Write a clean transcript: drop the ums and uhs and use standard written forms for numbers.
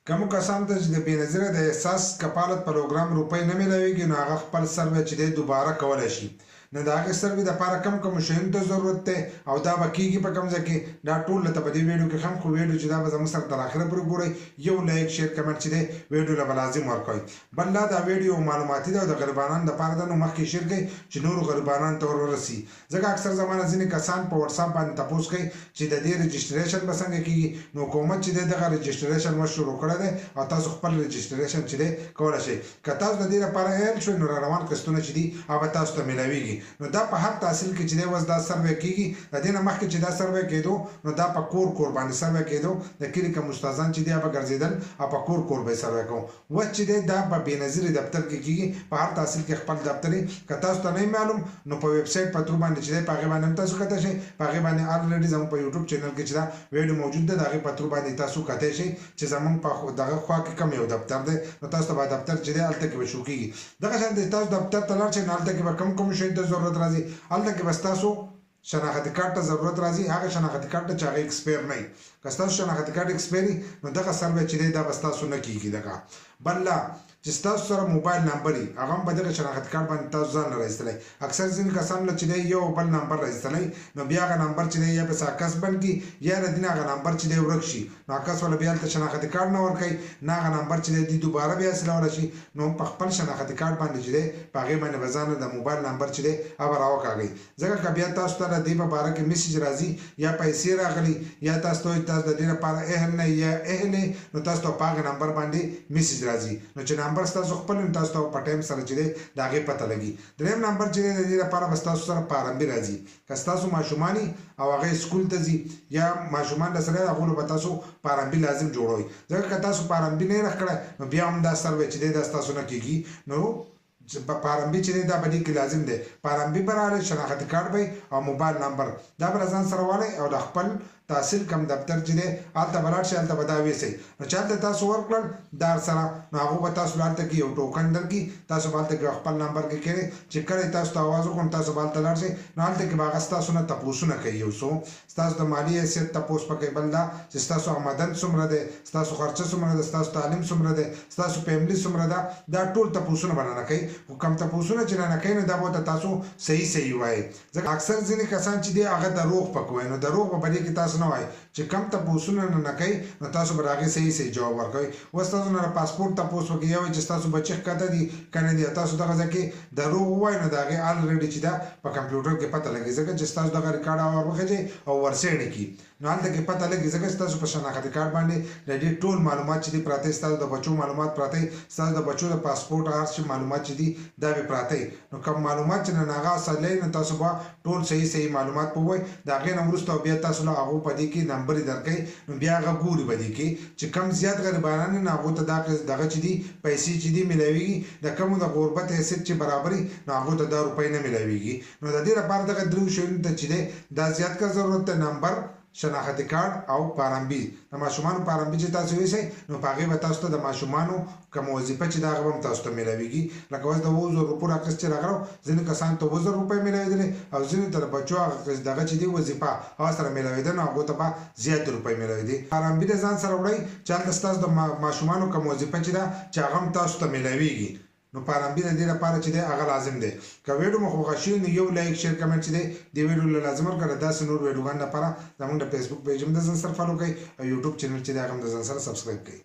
کوم کسان ته چې د بېنظیره د احساس کفالت پروګرام روپۍ نه میلاویږي نو هغه خپل سروې چې دی دوباره کولی شي. نو د هغې سروې دپاره کوم شیانو ته ضرورت دی او دا به کېږي په کوم ځای کې دا ټول درته په دې ویډیو کې ښیم، خو ویډیو چې دا به زموږ سره تر اخره پورې ګورئ. یو لایک شیر کمنټ چې دی ویډیو له به لازم ورکوئ. بل دا ویډیو معلوماتي ده او د غریبانانو دپاره ده، نو مخکې شیر کړئ چې نورو غریبانانو ته ورورسي. ځکه اکثر زمانه ځینې کسان په وټساپ باندې تپوس کوي چې د دې رجسټریشن به څنګه کېږي. نو حکومت چې دی دغه رجسټریشن مو شروع کړی دی او تاسو خپل رجسټریشن چې دی کولی شئ. که تاسو د دې لپاره ایل شوئ نو را روان قسطونه چې دي هغه تاسو ته میلاویږي. نو دا په هر تحصیل کې چې دی اوس دا سروې کېږي. د دې نه مخکې چې دا سروې کېدو نو دا په کور باندې سروې کېدو، د کلي کوم استادان چې دی هغه به ګرځېدل او په کور به یې سروې کوو. اوس چې دی دا په بېنظیرې دفتر کې کېږي، په هر تحصیل کې خپل دفتر وي. که تاسو ته نه معلوم نو په ویب سایټ په تھرو باندې چې دی په هغې باندې هم تاسو کتی شئ. په هغې باندې الریډي زموږ په یوټیوب چینل کې چې دا ویډیو موجود ده د هغې په تھرو باندې تاسو کتی شئ چې زموږ په دغه خوا کې کوم یو دفتر دی نو تاسو ته به دفتر چې دی هلته کې به شو کېږي. دغه شان دی تاسو دفتر ته لاړ شئ نو هلته کې به کوم شیانو ته ضرورت راځي. هلته کې به ستاسو شناختی کارت ته ضرورت راځي، هغه شناختی کارت ته چې هغه ایکسپایر نه وي. که ستاسو شناختی کارت ایکسپایر وي نو دغه سروې چې دی دا به ستاسو نه کېږي. دغه بل لا چې ستاسو سره موبایل نمبر وي هغه هم په دغه شناختی کارت باندې تاسو ځان نه راایستلی. اکثر ځینې کسان له چې دی یو بل نمبر راایستلی نو بیا هغه نمبر چې دی یا پسې عکس بند کړي یا د دې نه هغه نمبر چې دی ورک شي نو عکس والا بیا هلته شناختی کارت نه ورکوي، نه هغه نمبر چې دی دوباره بیا حاصلولی شي. نو په خپل شناختی کارت باندې چې دی په هغې باندې به ځان د موبایل نمبر چې دی هغه راوکاږئ. ځکه که بیا تاسو ته د دې په باره کې میسج راځي یا پیسې راغلي یا تاسو ته تاسو د دې لپاره اهل نه یا اهل نو تاسو ته په هغه نمبر باندې میسج راځي. نو چې نمبر ستاسو خپل تاسو ته په ټایم سره چې دی د هغې پته لګي. دریم نمبر چې دی د دې لپاره به ستاسو سره پارمبي راځي. که ستاسو ماشومان او هغه سکول ته ځي یا ماشومان درسره دي هغو له به تاسو پارمبي لازم جوړوئ. ځکه که تاسو پارمبي نه یې رخ کړی نو بیا هم دا سروې چې دی دا ستاسو نه کېږي. نو پارمبي چې دی دا په دې کې لازم دی. پارمبي به راغلی، شناختی کارت به او موبایل نمبر دا به ځان سره والی او د خپل تحصیل کم دفتر چې دی هلته به لاړ شئ، هلته به دا ویسئ. نو چې هلته تاسو ورکړل دار سره نو هغو به تاسو هلته کې یو ټوکن درکړي. تاسو به هلته کې خپل نمبر کې کړئ چې کله تاسو ته اواز وکړو تاسو به هلته لاړ شئ. نو هلته کې به هغه ستاسو نه تپوسونه کوي. یو څو ستاسو د مالي حیثیت تپوس به کوي، بل دا چې ستاسو آمدن څومره دی، ستاسو خرچه څومره ده، ستاسو تعلیم څومره دی، ستاسو فیملي څومره ده. دا ټول تپوسونه به نه کوي. خو کوم تپوسونه چې نه کوي نو دا به ورته تاسو صحیح وایئ. ځکه اکثر ځینې کسان چې دی هغه دروغ پکې وایي. نو دروغ به په دې کې تاسو نه وایئ چې کم تپوسونه نه کوي نو تاسو به د هغې صحیح جواب ورکوئ. اوس تاسو نه پاسپورټ تپوس وکړي یا وایي چې ستاسو بچي ښکته دي که نه دي، تاسو دغه ځای کې دروغ ووایئ نو د هغې الریډي چې ده په کمپیوټر کې پته لګي. ځکه چې ستاسو دغه ریکارډ ور وخېږئ او ورسیډ کړي نو هلته کې پته لګي. ځکه ستاسو په شناختی کارت باندې د دې ټول معلومات چې دي پراته، ستاسو د بچو معلومات پراته، ستاسو د بچو د پاسپورټ هر څه معلومات چې دي دا به پراته. نو کوم معلومات چې نه هغه اصلي نو تاسو به ټول صحیح معلومات پوهوئ. د هغې نه وروسته بیا تاسو له هغو په دې کې نمبر یې درکوئ. نو بیا هغه ګوري په دې کې چې کم زیات غریبانان نو هغو ته دغه چې دي پیسې چې دي میلاویږي. د کمو د غربت حیثیت چې برابري نو هغو ته دا روپۍ نه میلاویږي. نو د دې لپاره دغه دریو شیانو ته چې دی دا زیات کا ضرورت دی: نمبر، شناختی کارت او پارمبي. د ماشومانو پارمبي چې تاسو ویسئ نو په هغې به تاسو ته د ماشومانو کوم وظیفه چې د هغه به هم تاسو ته میلاویږي. لکه اوس د 2000 روپو راکس چې راغلو ځینې کسانو ته 2000 روپۍ میلاوېدلې او ځینو ته د بچو هغه دغه چې دی وظیفه هغه سره میلاوېده نو هغو ته به زیاتې روپۍ میلاوېدې. پارمبي د ځان سره وړئ چې هلته ستاسو د ماشومانو کوم وظیفه چې ده چې هغه هم تاسو ته میلاویږي. نو پارمبي د دې لپاره چې دی هغه لازم دی. که ویډیو مو خوښه شوي نو یو لایک شیر کمنټ چې دی دې ویډیو له لازم ورکړه. داسې نور ویډیوګانو لپاره زموږ د فیسبوک پیج هم د ځان سره فالو کړئ او یوټیوب چینل چې دی هغه هم د ځان سره سبسکرایب کړئ.